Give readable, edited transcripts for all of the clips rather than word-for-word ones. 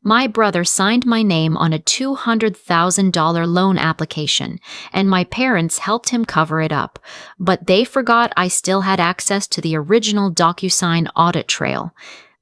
My brother signed my name on a $200,000 loan application, and my parents helped him cover it up. But they forgot I still had access to the original DocuSign audit trail.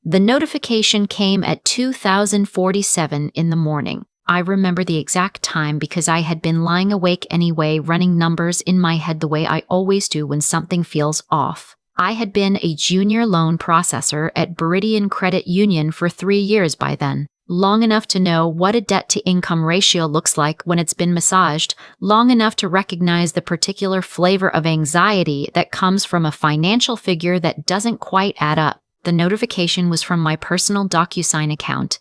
The notification came at 2047 in the morning. I remember the exact time because I had been lying awake anyway, running numbers in my head the way I always do when something feels off. I had been a junior loan processor at Meridian Credit Union for 3 years by then. Long enough to know what a debt-to-income ratio looks like when it's been massaged, long enough to recognize the particular flavor of anxiety that comes from a financial figure that doesn't quite add up. The notification was from my personal DocuSign account.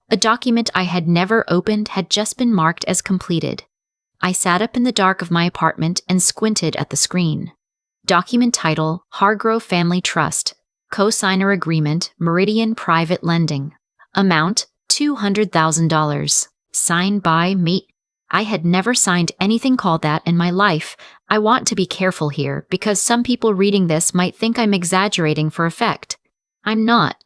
A document I had never opened had just been marked as completed. I sat up in the dark of my apartment and squinted at the screen. Document title, Hargrove Family Trust. Co-signer agreement, Meridian Private Lending. Amount, $200,000. Signed by me. I had never signed anything called that in my life. I want to be careful here because some people reading this might think I'm exaggerating for effect. I'm not.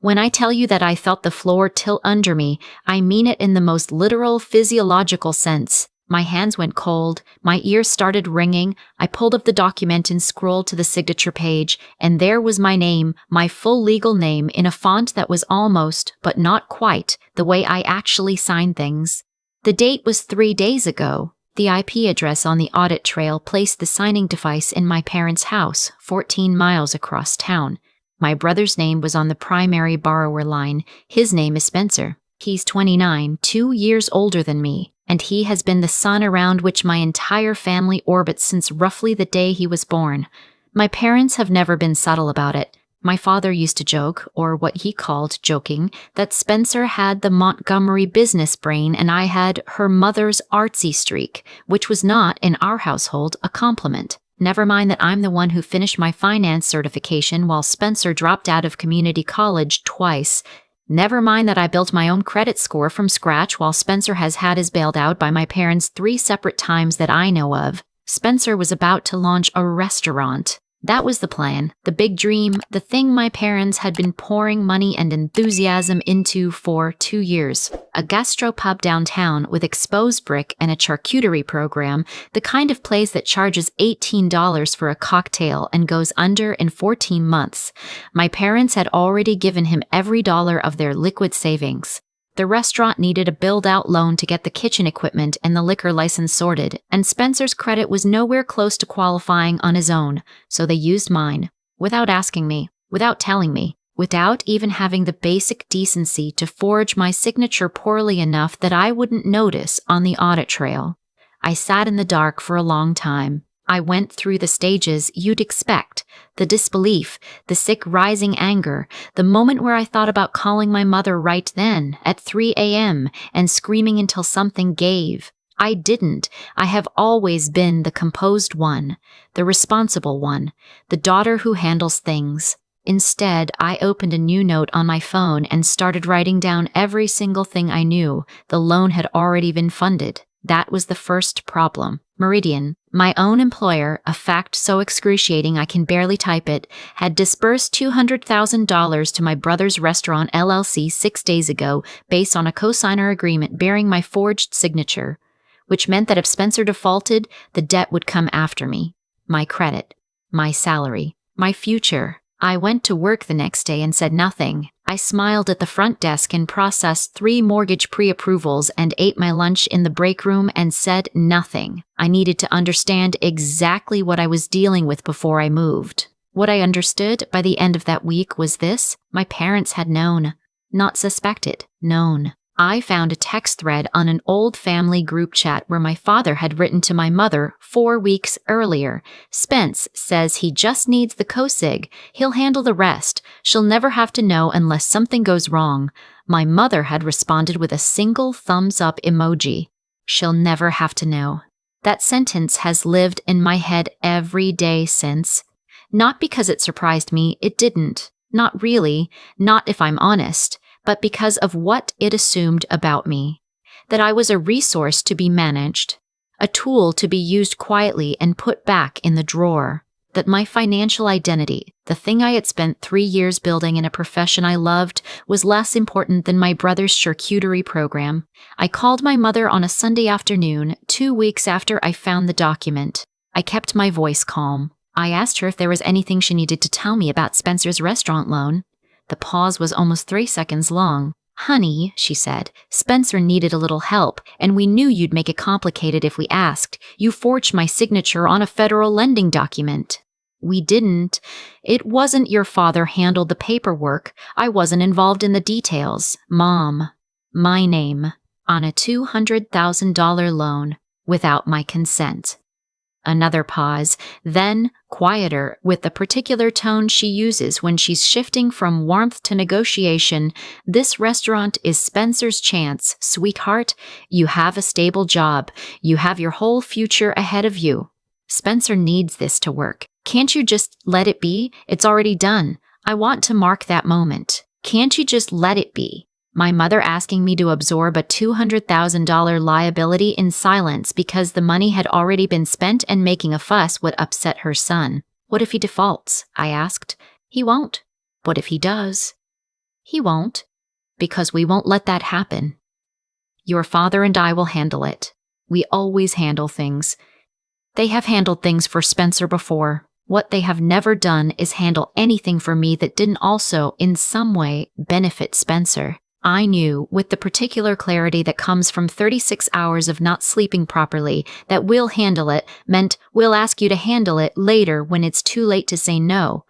When I tell you that I felt the floor tilt under me, I mean it in the most literal physiological sense. My hands went cold, my ears started ringing, I pulled up the document and scrolled to the signature page, and there was my name, my full legal name, in a font that was almost, but not quite, the way I actually sign things. The date was 3 days ago. The IP address on the audit trail placed the signing device in my parents' house, 14 miles across town. My brother's name was on the primary borrower line. His name is Spencer. He's 29, 2 years older than me, and he has been the sun around which my entire family orbits since roughly the day he was born. My parents have never been subtle about it. My father used to joke, or what he called joking, that Spencer had the Montgomery business brain and I had her mother's artsy streak, which was not, in our household, a compliment. Never mind that I'm the one who finished my finance certification while Spencer dropped out of community college twice. Never mind that I built my own credit score from scratch while Spencer has had his bailed out by my parents 3 separate times that I know of. Spencer was about to launch a restaurant. That was the plan, the big dream, the thing my parents had been pouring money and enthusiasm into for 2 years. A gastropub downtown with exposed brick and a charcuterie program, the kind of place that charges $18 for a cocktail and goes under in 14 months. My parents had already given him every dollar of their liquid savings. The restaurant needed a build-out loan to get the kitchen equipment and the liquor license sorted, and Spencer's credit was nowhere close to qualifying on his own, so they used mine, without asking me, without telling me, without even having the basic decency to forge my signature poorly enough that I wouldn't notice on the audit trail. I sat in the dark for a long time. I went through the stages you'd expect, the disbelief, the sick rising anger, the moment where I thought about calling my mother right then, at 3 a.m., and screaming until something gave. I didn't. I have always been the composed one, the responsible one, the daughter who handles things. Instead, I opened a new note on my phone and started writing down every single thing I knew. The loan had already been funded. That was the first problem. Meridian, my own employer, a fact so excruciating I can barely type it, had disbursed $200,000 to my brother's restaurant LLC 6 days ago based on a co-signer agreement bearing my forged signature, which meant that if Spencer defaulted, the debt would come after me. My credit, my salary, my future. I went to work the next day and said nothing. I smiled at the front desk and processed 3 mortgage pre-approvals and ate my lunch in the break room and said nothing. I needed to understand exactly what I was dealing with before I moved. What I understood by the end of that week was this: my parents had known. Not suspected, known. I found a text thread on an old family group chat where my father had written to my mother 4 weeks earlier. Spence says he just needs the co-sig. He'll handle the rest. She'll never have to know unless something goes wrong. My mother had responded with a single thumbs up emoji. She'll never have to know. That sentence has lived in my head every day since. Not because it surprised me, it didn't. Not really, not if I'm honest. But because of what it assumed about me. That I was a resource to be managed, a tool to be used quietly and put back in the drawer. that my financial identity, the thing I had spent 3 years building in a profession I loved, was less important than my brother's charcuterie program. I called my mother on a Sunday afternoon, 2 weeks after I found the document. I kept my voice calm. I asked her if there was anything she needed to tell me about Spencer's restaurant loan. The pause was almost 3 seconds long. "Honey," she said, "Spencer needed a little help, and we knew you'd make it complicated if we asked. You forged my signature on a federal lending document." "We didn't. It wasn't your father handled the paperwork. I wasn't involved in the details. Mom, my name on a $200,000 loan without my consent." Another pause, then quieter, with the particular tone she uses when she's shifting from warmth to negotiation. "This restaurant is Spencer's chance, sweetheart. You have a stable job. You have your whole future ahead of you. Spencer needs this to work. Can't you just let it be? It's already done. I want to mark that moment. Can't you just let it be?" My mother asking me to absorb a $200,000 liability in silence because the money had already been spent, and making a fuss would upset her son. "What if he defaults?" I asked. "He won't." "What if he does?" "He won't, because we won't let that happen. Your father and I will handle it. We always handle things. They have handled things for Spencer before. What they have never done is handle anything for me that didn't also, in some way, benefit Spencer." I knew, with the particular clarity that comes from 36 hours of not sleeping properly, that "we'll handle it" meant "we'll ask you to handle it later when it's too late to say no."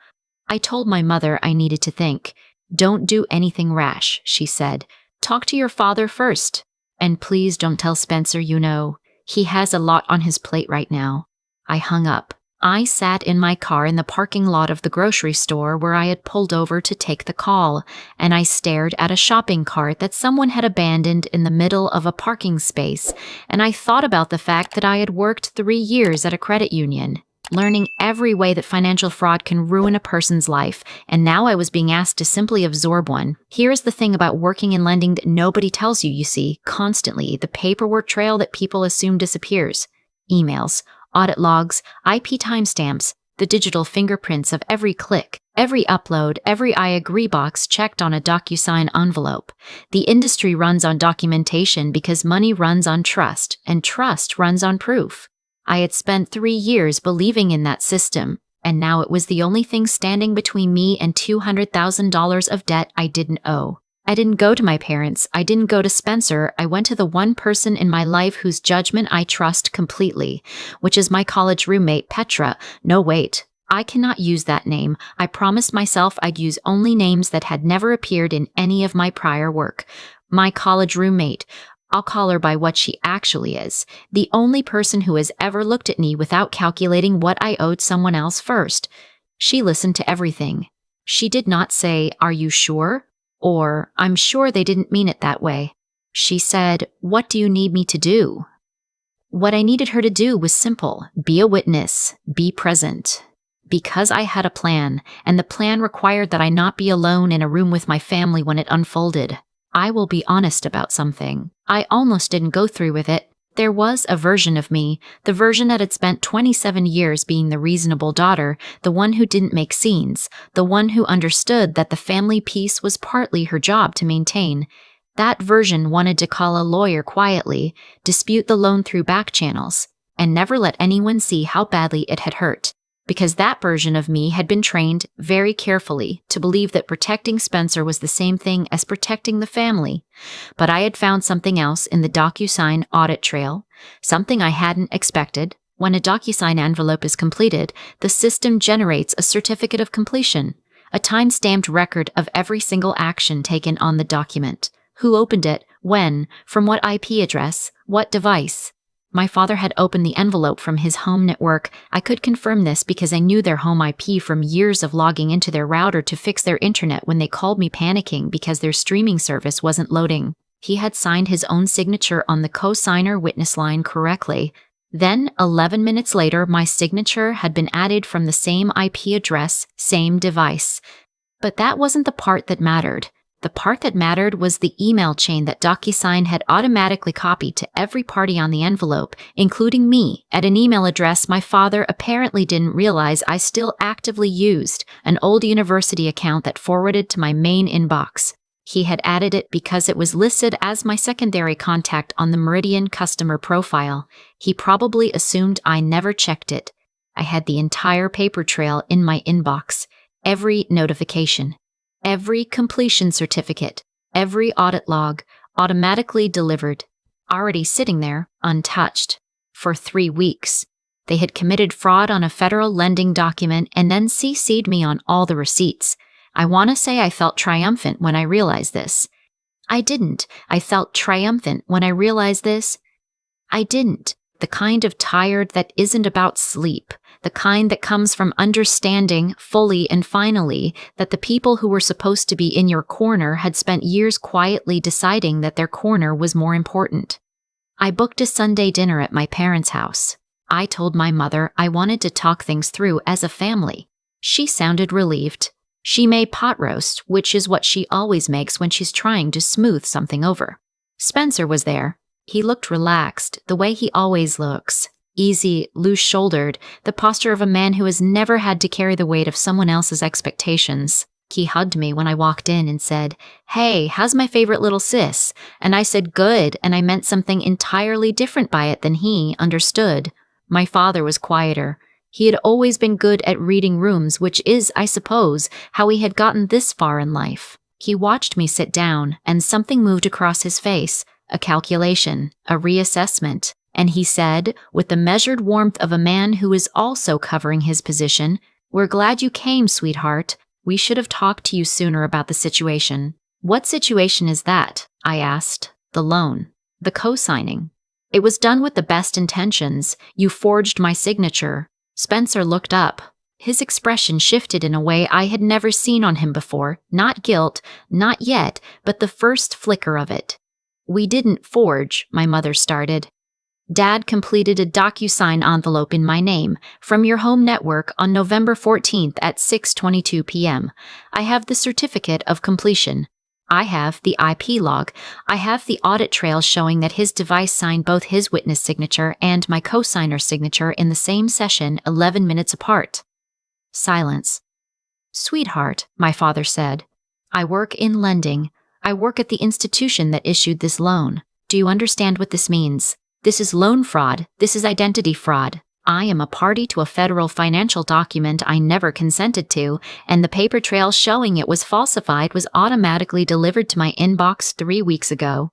I told my mother I needed to think. "Don't do anything rash," she said. "Talk to your father first. And please don't tell Spencer you know. He has a lot on his plate right now." I hung up. I sat in my car in the parking lot of the grocery store where I had pulled over to take the call, and I stared at a shopping cart that someone had abandoned in the middle of a parking space, and I thought about the fact that I had worked 3 years at a credit union, learning every way that financial fraud can ruin a person's life, and now I was being asked to simply absorb one. Here's the thing about working in lending that nobody tells you, you see, constantly, the paperwork trail that people assume disappears. Emails, audit logs, IP timestamps, the digital fingerprints of every click, every upload, every "I agree" box checked on a DocuSign envelope. The industry runs on documentation because money runs on trust, and trust runs on proof. I had spent 3 years believing in that system, and now it was the only thing standing between me and $200,000 of debt I didn't owe. I didn't go to my parents. I didn't go to Spencer. I went to the one person in my life whose judgment I trust completely, which is my college roommate, Petra. No, wait. I cannot use that name. I promised myself I'd use only names that had never appeared in any of my prior work. My college roommate. I'll call her by what she actually is. The only person who has ever looked at me without calculating what I owed someone else first. She listened to everything. She did not say, "Are you sure?" or "I'm sure they didn't mean it that way." She said, "What do you need me to do?" What I needed her to do was simple. Be a witness. Be present. Because I had a plan, and the plan required that I not be alone in a room with my family when it unfolded. I will be honest about something. I almost didn't go through with it. There was a version of me, the version that had spent 27 years being the reasonable daughter, the one who didn't make scenes, the one who understood that the family peace was partly her job to maintain. That version wanted to call a lawyer quietly, dispute the loan through back channels, and never let anyone see how badly it had hurt. Because that version of me had been trained very carefully to believe that protecting Spencer was the same thing as protecting the family. But I had found something else in the DocuSign audit trail, something I hadn't expected. When a DocuSign envelope is completed, the system generates a certificate of completion, a time-stamped record of every single action taken on the document. Who opened it, when, from what IP address, what device. My father had opened the envelope from his home network. I could confirm this because I knew their home IP from years of logging into their router to fix their internet when they called me panicking because their streaming service wasn't loading. He had signed his own signature on the co-signer witness line correctly. Then, 11 minutes later, my signature had been added from the same IP address, same device. But that wasn't the part that mattered. The part that mattered was the email chain that DocuSign had automatically copied to every party on the envelope, including me, at an email address my father apparently didn't realize I still actively used, an old university account that forwarded to my main inbox. He had added it because it was listed as my secondary contact on the Meridian customer profile. He probably assumed I never checked it. I had the entire paper trail in my inbox, every notification, every completion certificate, every audit log, automatically delivered, already sitting there, untouched, for 3 weeks. They had committed fraud on a federal lending document and then CC'd me on all the receipts. I want to say I felt triumphant when I realized this. I didn't. I felt triumphant when I realized this. I didn't. The kind of tired that isn't about sleep. The kind that comes from understanding fully and finally that the people who were supposed to be in your corner had spent years quietly deciding that their corner was more important. I booked a Sunday dinner at my parents' house. I told my mother I wanted to talk things through as a family. She sounded relieved. She made pot roast, which is what she always makes when she's trying to smooth something over. Spencer was there. He looked relaxed, the way he always looks. Easy, loose-shouldered, the posture of a man who has never had to carry the weight of someone else's expectations. He hugged me when I walked in and said, "Hey, how's my favorite little sis?" And I said, "Good," and I meant something entirely different by it than he understood. My father was quieter. He had always been good at reading rooms, which is, I suppose, how he had gotten this far in life. He watched me sit down, and something moved across his face, a calculation, a reassessment. And he said, with the measured warmth of a man who is also covering his position, "We're glad you came, sweetheart. We should have talked to you sooner about the situation." "What situation is that?" I asked. "The loan. The co-signing." "It was done with the best intentions. You forged my signature." Spencer looked up. His expression shifted in a way I had never seen on him before. Not guilt, not yet, but the first flicker of it. "We didn't forge," my mother started. "Dad completed a DocuSign envelope in my name from your home network on November 14th at 6:22 p.m. I have the certificate of completion. I have the IP log. I have the audit trail showing that his device signed both his witness signature and my co-signer's signature in the same session 11 minutes apart." Silence. "Sweetheart," my father said, "I work in lending. I work at the institution that issued this loan. Do you understand what this means? This is loan fraud. This is identity fraud. I am a party to a federal financial document I never consented to, and the paper trail showing it was falsified was automatically delivered to my inbox 3 weeks ago."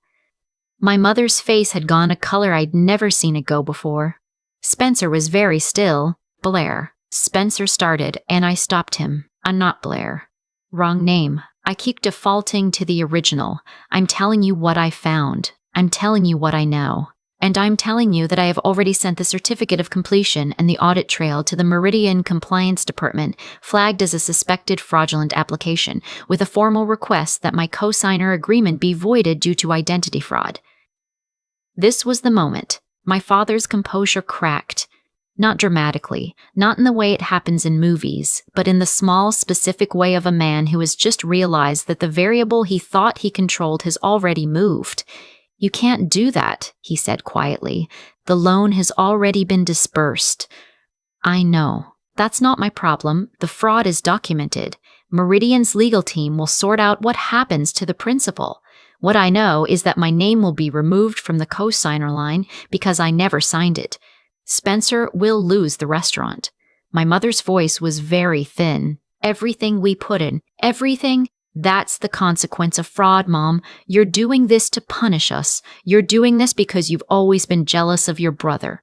My mother's face had gone a color I'd never seen it go before. Spencer was very still. "Blair." Spencer started, and I stopped him. "I'm not Blair." "Wrong name. I keep defaulting to the original. I'm telling you what I found. I'm telling you what I know. And I'm telling you that I have already sent the certificate of completion and the audit trail to the Meridian Compliance Department, flagged as a suspected fraudulent application, with a formal request that my co-signer agreement be voided due to identity fraud. This was the moment. My father's composure cracked. Not dramatically, not in the way it happens in movies, but in the small, specific way of a man who has just realized that the variable he thought he controlled has already moved. "You can't do that," he said quietly. "The loan has already been dispersed." "I know. That's not my problem. The fraud is documented. Meridian's legal team will sort out what happens to the principal. What I know is that my name will be removed from the co-signer line because I never signed it. Spencer will lose the restaurant." My mother's voice was very thin. "Everything we put in, everything? That's the consequence of fraud, Mom. You're doing this to punish us. You're doing this because you've always been jealous of your brother."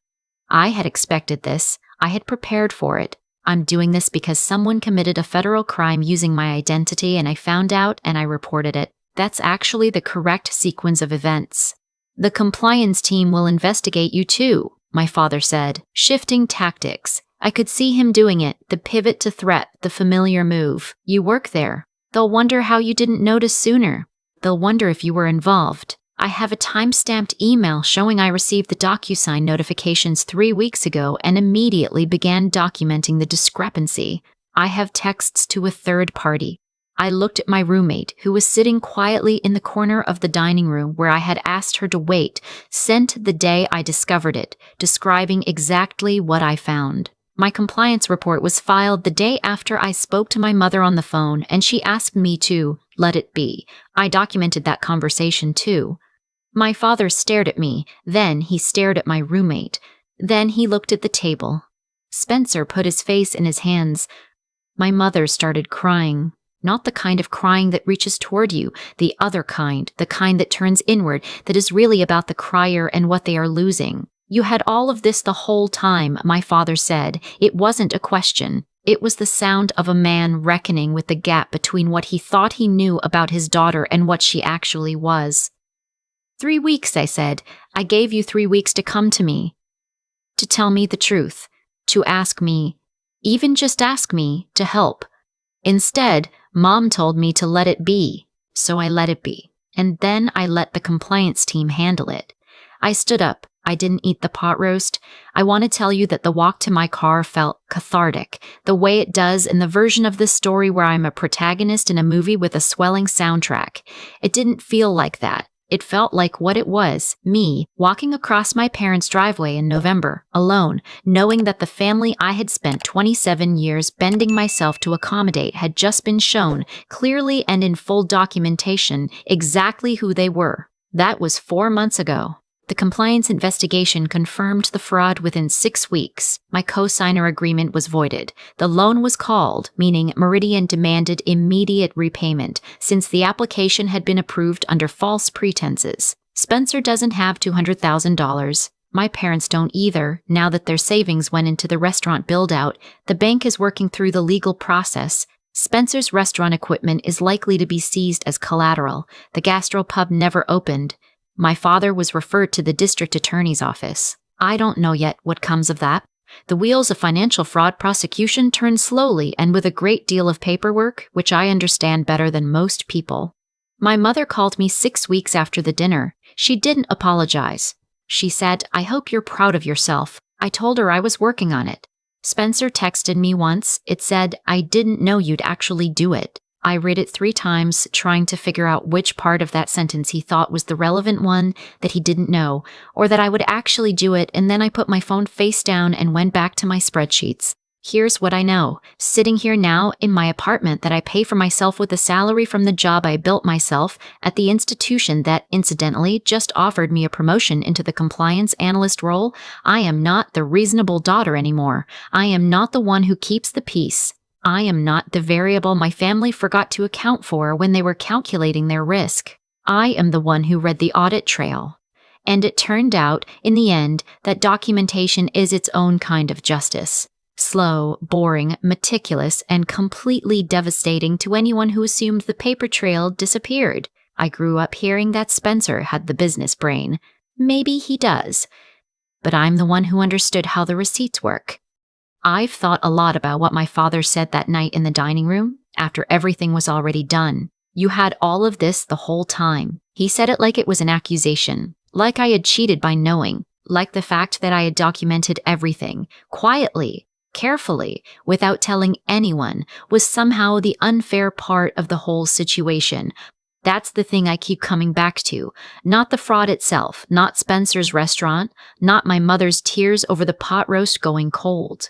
I had expected this. I had prepared for it. "I'm doing this because someone committed a federal crime using my identity and I found out and I reported it. That's actually the correct sequence of events. The compliance team will investigate you too," my father said, shifting tactics. I could see him doing it, the pivot to threat, the familiar move. "You work there. They'll wonder how you didn't notice sooner. They'll wonder if you were involved. I have a time-stamped email showing I received the DocuSign notifications 3 weeks ago and immediately began documenting the discrepancy. I have texts to a third party. I looked at my roommate, who was sitting quietly in the corner of the dining room where I had asked her to wait, sent the day I discovered it, describing exactly what I found. My compliance report was filed the day after I spoke to my mother on the phone, and she asked me to let it be. I documented that conversation too. My father stared at me, then he stared at my roommate. Then he looked at the table. Spencer put his face in his hands. My mother started crying. Not the kind of crying that reaches toward you, the other kind, the kind that turns inward, that is really about the crier and what they are losing. You had all of this the whole time, my father said. It wasn't a question. It was the sound of a man reckoning with the gap between what he thought he knew about his daughter and what she actually was. 3 weeks, I said. I gave you 3 weeks to come to me. To tell me the truth. To ask me. Even just ask me to help. Instead, Mom told me to let it be. So I let it be. And then I let the compliance team handle it. I stood up. I didn't eat the pot roast. I want to tell you that the walk to my car felt cathartic, the way it does in the version of this story where I'm a protagonist in a movie with a swelling soundtrack. It didn't feel like that. It felt like what it was, me, walking across my parents' driveway in November, alone, knowing that the family I had spent 27 years bending myself to accommodate had just been shown, clearly and in full documentation, exactly who they were. That was 4 months ago. The compliance investigation confirmed the fraud within 6 weeks. My co-signer agreement was voided. The loan was called, meaning Meridian demanded immediate repayment, since the application had been approved under false pretenses. Spencer doesn't have $200,000. My parents don't either, now that their savings went into the restaurant build-out. The bank is working through the legal process. Spencer's restaurant equipment is likely to be seized as collateral. The gastropub never opened. My father was referred to the district attorney's office. I don't know yet what comes of that. The wheels of financial fraud prosecution turn slowly and with a great deal of paperwork, which I understand better than most people. My mother called me 6 weeks after the dinner. She didn't apologize. She said, "I hope you're proud of yourself." I told her I was working on it. Spencer texted me once. It said, "I didn't know you'd actually do it." I read it 3 times, trying to figure out which part of that sentence he thought was the relevant one that he didn't know, or that I would actually do it, and then I put my phone face down and went back to my spreadsheets. Here's what I know. Sitting here now in my apartment that I pay for myself with a salary from the job I built myself at the institution that, incidentally, just offered me a promotion into the compliance analyst role, I am not the reasonable daughter anymore. I am not the one who keeps the peace. I am not the variable my family forgot to account for when they were calculating their risk. I am the one who read the audit trail. And it turned out, in the end, that documentation is its own kind of justice. Slow, boring, meticulous, and completely devastating to anyone who assumed the paper trail disappeared. I grew up hearing that Spencer had the business brain. Maybe he does. But I'm the one who understood how the receipts work. I've thought a lot about what my father said that night in the dining room, after everything was already done. "You had all of this the whole time." He said it like it was an accusation, like I had cheated by knowing, like the fact that I had documented everything, quietly, carefully, without telling anyone, was somehow the unfair part of the whole situation. That's the thing I keep coming back to. Not the fraud itself, not Spencer's restaurant, not my mother's tears over the pot roast going cold.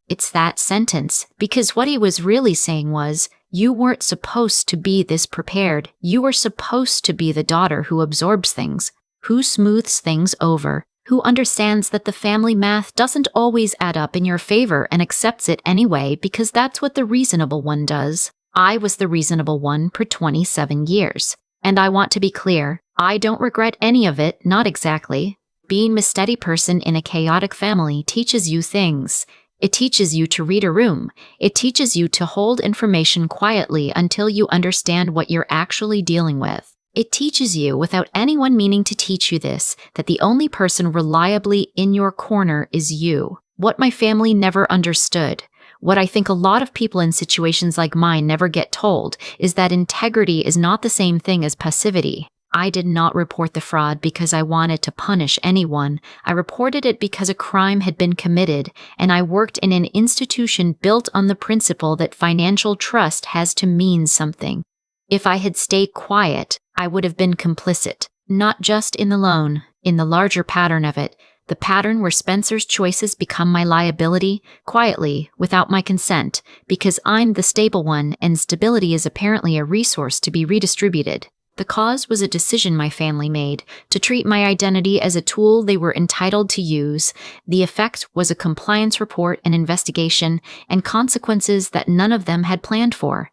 It's that sentence, because what he was really saying was, you weren't supposed to be this prepared. You were supposed to be the daughter who absorbs things, who smooths things over, who understands that the family math doesn't always add up in your favor and accepts it anyway because that's what the reasonable one does. I was the reasonable one for 27 years. And I want to be clear, I don't regret any of it, not exactly. Being a steady person in a chaotic family teaches you things. It teaches you to read a room. It teaches you to hold information quietly until you understand what you're actually dealing with. It teaches you, without anyone meaning to teach you this, that the only person reliably in your corner is you. What my family never understood, what I think a lot of people in situations like mine never get told, is that integrity is not the same thing as passivity. I did not report the fraud because I wanted to punish anyone. I reported it because a crime had been committed, and I worked in an institution built on the principle that financial trust has to mean something. If I had stayed quiet, I would have been complicit, not just in the loan, in the larger pattern of it, the pattern where Spencer's choices become my liability, quietly, without my consent, because I'm the stable one and stability is apparently a resource to be redistributed. The cause was a decision my family made to treat my identity as a tool they were entitled to use. The effect was a compliance report, an investigation, and consequences that none of them had planned for.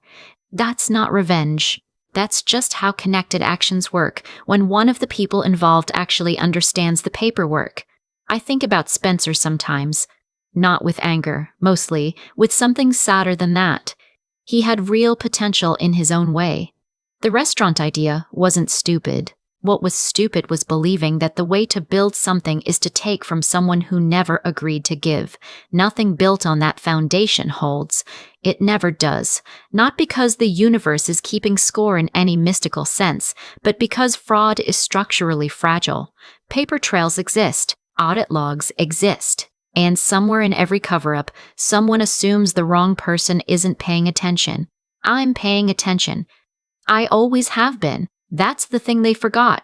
That's not revenge. That's just how connected actions work when one of the people involved actually understands the paperwork. I think about Spencer sometimes, not with anger, mostly with something sadder than that. He had real potential in his own way. The restaurant idea wasn't stupid. What was stupid was believing that the way to build something is to take from someone who never agreed to give. Nothing built on that foundation holds. It never does. Not because the universe is keeping score in any mystical sense, but because fraud is structurally fragile. Paper trails exist. Audit logs exist. And somewhere in every cover-up, someone assumes the wrong person isn't paying attention. I'm paying attention. I always have been. That's the thing they forgot.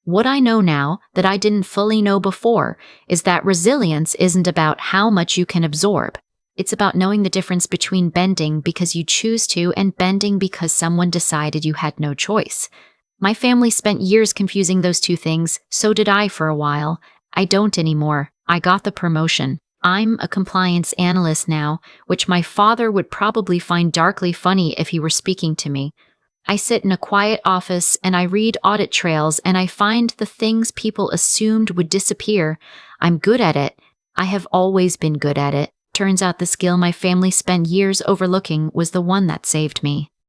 What I know now that I didn't fully know before is that resilience isn't about how much you can absorb. It's about knowing the difference between bending because you choose to and bending because someone decided you had no choice. My family spent years confusing those two things, so did I for a while. I don't anymore. I got the promotion. I'm a compliance analyst now, which my father would probably find darkly funny if he were speaking to me. I sit in a quiet office and I read audit trails and I find the things people assumed would disappear. I'm good at it. I have always been good at it. Turns out the skill my family spent years overlooking was the one that saved me.